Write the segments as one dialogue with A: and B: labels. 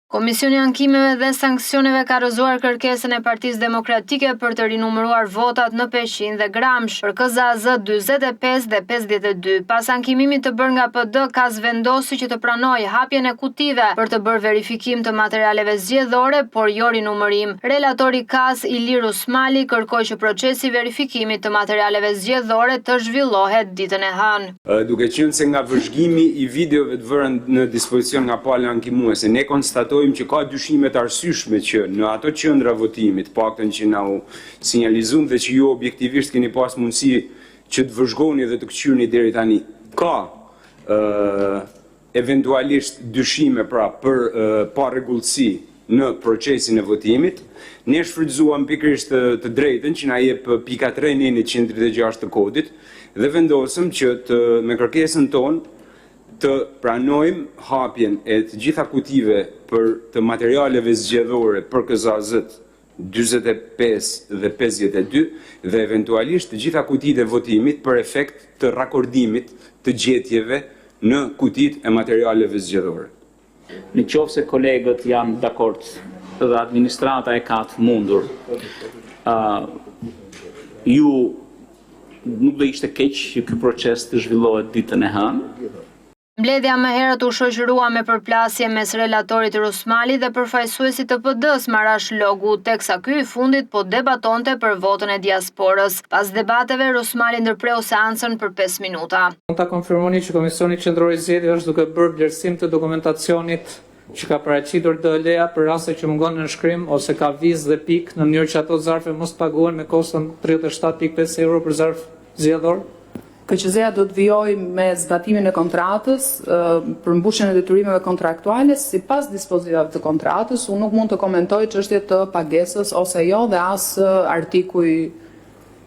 A: Komisioni i Ankimeve dhe Sanksioneve ka rrëzuar kërkesën e Partisë Demokratike për të rinumëruar votat në Peshin dhe Gramsh për KZAZ 45 dhe 52. Pas ankimimit të bërë nga PD, KAS vendosi që të pranojë hapjen e kutive për të bërë verifikim të materialeve zgjedhore, por jo rinumërim. Relatori KAS Ilir Usmali kërkoi që procesi i verifikimit të materialeve zgjedhore të zhvillohet ditën e hënë.
B: Duke qenë se nga vëzhgimi i videove të vënë në dispozicion nga pala ankimuese, ne konstatojmë që ka dyshime të arsyeshme që në ato qendra votimit, paktën që na u sinjalizuan dhe që ju objektivisht keni pas mundësi që të vëzhgoni dhe të kthyrni deri tani, ka eventualisht dyshime pra për parregullsi në procesin e votimit. Ne shfrytëzuam pikërisht të drejtën që na jep pika 3.106 të kodit dhe vendosëm që me kërkesën tonë të pranojmë hapjen e të gjitha kutive për të materialeve zgjedhore për KZAZ 45 dhe 52 dhe eventualisht të gjitha kutit e votimit për efekt të rakordimit të gjetjeve në kutit e materialeve zgjedhore.
C: Në qoftë se kolegët janë dakord dhe administrata e ka të mundur, ju nuk do ishte keq që ky proces të zhvillohet ditën e hënë.
A: Mbledhja më herët u shoqërua me përplasje mes relatorit Rusmali dhe përfaqësuesit të PD-s Marash Logu, teksa ky i fundit po debatonte për votën e diasporës. Pas debateve, Rusmali ndërpreu seancën për 5 minuta.
D: Mund ta konfirmoni që Komisioni Qendror i Zgjedhjeve është duke bërë vlerësim të dokumentacionit që ka paraqitur DL-ja për raste që mungon nënshkrim ose ka vizë dhe pikë në mënyrë që ato zarfe mos paguhen me koston 37.5 euro për zarf zgjedhor.
E: KQZ-ja do të vijojë me zbatimin e kontratës për mbushjen e detyrimeve kontraktuale sipas dispozitivave të kontratës. Unë nuk mund të komentoj çështje të pagesës ose jo dhe as artikuj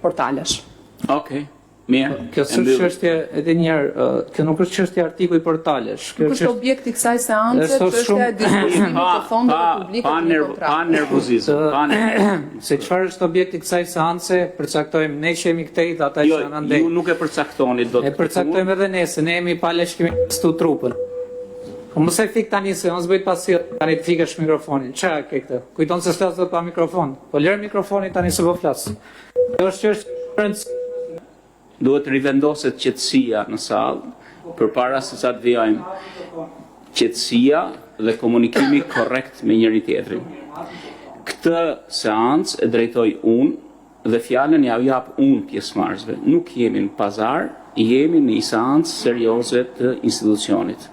E: portalesh.
C: Okej. Mirë.
D: Kjo është çështje edhe një herë, kjo nuk është çështje artikuj portalesh.
E: Kjo është objekt i kësaj seance, çështja e dispozitimit të fondeve publike të kontratës.
C: Pa nervozizëm.
D: Se çfarë është objekti i kësaj seance, përcaktojmë ne që jemi këtej dhe ata që janë andej.
C: Ju nuk e përcaktoni dot.
D: E përcaktojmë edhe ne, se ne jemi pa lesh kemi stu trupën. Po mos e fik tani se unë s'bëj pasi tani të fikesh mikrofonin. Çfarë ke këtë? Kujton se s'flas dot pa mikrofon. Po lër mikrofonin tani se po flas. Kjo është çështje
C: duhet rivendoset qetësia në sallë përpara se sa të vijojmë. Qetësia dhe komunikimi korrekt me njëri tjetrin. Këtë seancë e drejtoj unë dhe fjalën ja jap unë pjesëmarrësve. Nuk jemi në pazar, jemi në një seancë serioze të institucionit.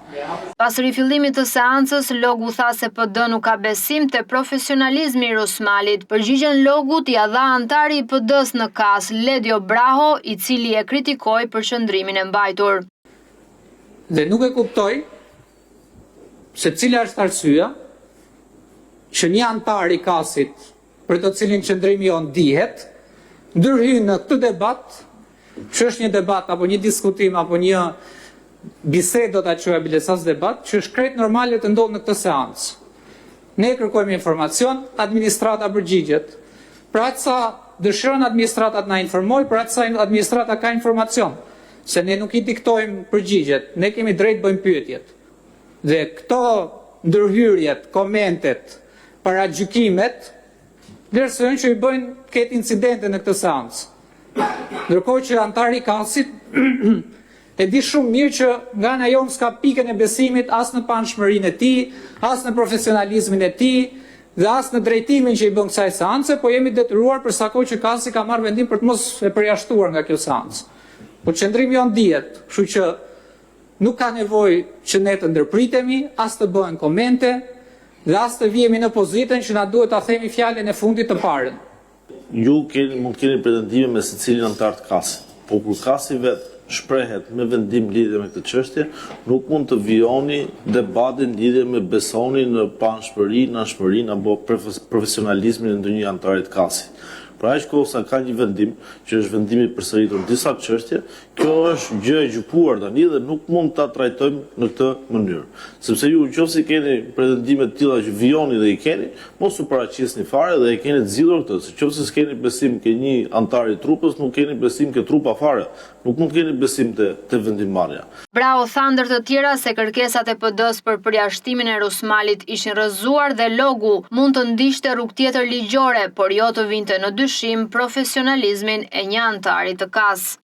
A: Pas rifillimit të seancës, Logu tha se PD nuk ka besim te profesionalizmi i Rusmalit. Përgjigjen Logut ia dha antari i PD-s në KAS, Ledio Braho, i cili e kritikoi për qëndrimin e mbajtur.
D: Dhe nuk e kuptoj se cila është arsyeja që një antar i KAS-it për të cilin qëndrimi jon dihet, ndërhyn në këtë debat, që është një debat apo një diskutim apo një bisedë do ta quaj bilesas debat, që është krejt normale të ndodhë në këtë seancë. Ne kërkojmë informacion, administrata përgjigjet. Pra sa dëshiron administrata të na informoj, pra sa administrata ka informacion, se ne nuk i diktojmë përgjigjet, ne kemi drejt bëjmë pyetjet. Dhe këto ndërhyrjet, komentet, paragjykimet, vlerësojnë që i bëjnë këtë incidente në këtë seancë. Ndërkohë që antari i KAS-it e di shumë mirë që nga ana jonë s'ka pikën e besimit as në panshmërinë e tij, as në profesionalizmin e tij dhe as në drejtimin që i bën kësaj seance, po jemi detyruar për sa kohë që KAS-i ka marrë vendim për të mos e përjashtuar nga kjo seancë. Po qëndrimi jon dihet, kështu që nuk ka nevojë që ne të ndërpritemi, as të bëhen komente dhe as të vihemi në pozitën që na duhet ta themi fjalën e fundit të parën.
F: Ju mund keni pretendime me secilin antar të KAS-it, po kur KAS-i vetë shprehet me vendim lidhje me këtë çështje, nuk mund të vijoni debatin lidhje me besoni në panshmërinë, anshmërinë apo profesionalizmin e ndonjë antari të KAS-it. Pra aq kohë sa ka një vendim, që është vendimi i përsëritur në disa çështje, kjo është gjë e gjykuar tani dhe nuk mund ta trajtojmë në këtë mënyrë. Sepse ju nëse keni pretendime të tilla që vijoni dhe i keni, mos u paraqisni fare dhe e keni të zgjidhur këtë. Se nëse s'keni besim ke një antar i trupës, nuk keni besim ke trupa fare. Nuk mund të keni besim te vendimmarrja.
A: Brau tha ndër të tjera se kërkesat e PD-s për përjashtimin e Rusmalit ishin rrëzuar dhe logu mund të ndiqte rrugë tjetër ligjore, por jo të vinte në dyshim profesionalizmin e një antari të KAS.